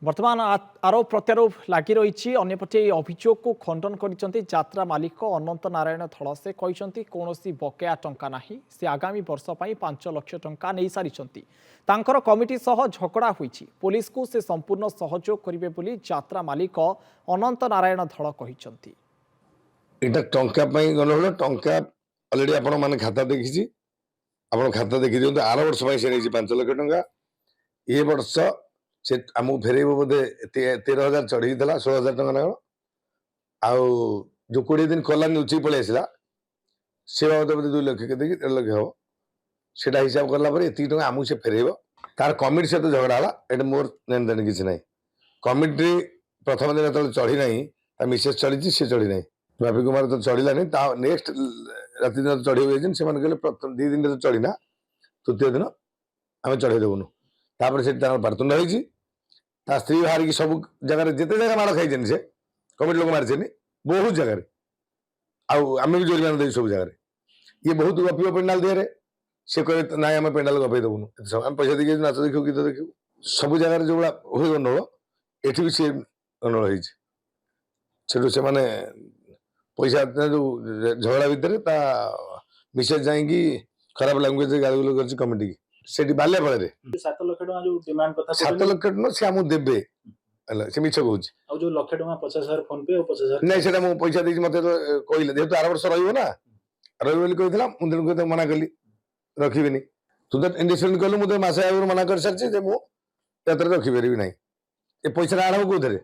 बर्तमान आरोप प्रत्यारोप लगी रही अंपटे अभियोग को खंडन कर मालिक अनंत नारायण थल से कहते कौन बकेया टंका ना से आगामी वर्ष 5 लाख टंका नहीं सारी कमिटी सह झगड़ा होती पुलिस को से संपूर्ण सहयोग करेंगे बोली यात्रा मालिक अनंत नारायण धल कहते टंका गल टंका अलरेडी आपण मैंने खाता देखी आप खाता देखी दिखाते आर वर्ष से 5 लाख टंका ये वर्ष से आमको फेर बोधे 13,000 चढ़ी 16,000 टका ना आउ जो 20 दिन कला उचिक पलि आसला से बाबद बोधे 2 लाख के 1.5 लाख हम से हिसाब कला ये टका आमको से फेर तार कमिटी सहित झगड़ा है मोर लेन देन किसी ना कमिटी प्रथम दिन जो चढ़ी ना मिसेस चढ़ी सी चढ़ी ना रवि कुमार तो चढ़लानी नेक्स्ट राति दिन चढ़ी कहले 2 दिन तो चढ़ीना तृतीय दिन आम चढ़ई देवुनु से पारतुंड होती स्त्री बाहर की सब जगह जिते जगह माड़ खाई से कमिटी लोक मारी बहुत जगह आम भी जोरिमाना दे सब जगह ये बहुत गपिव पेंडाल दिए सी कहे ना आम पेंडाल गपे देवुनु आम पैसा देखिए नाच देखू गीत देखू सब जगह जो भाया हुए गंडगोल ये भी सी गंडगोल से मैंने पैसा जो झगड़ा भितर मिसेज जाकि खराब लांगुएज गाली कमिटी की से बाल्यापाड़ 7 लाख टका जो डिमांड कथा 7 लाख टका से आमको देबे से मिछ कहूँ और जो लाख टका 50,000 फोन पे और 50,000 नहीं से पैसा दी मत कहले जेहतु आर वर्ष रहा कहला मुझे मना कली रखी तू तो इंडस्ट्री कलु मुझे मसे आगे मना कर सारी मुझे रखी पारि ना ये पैसा आड़ कौन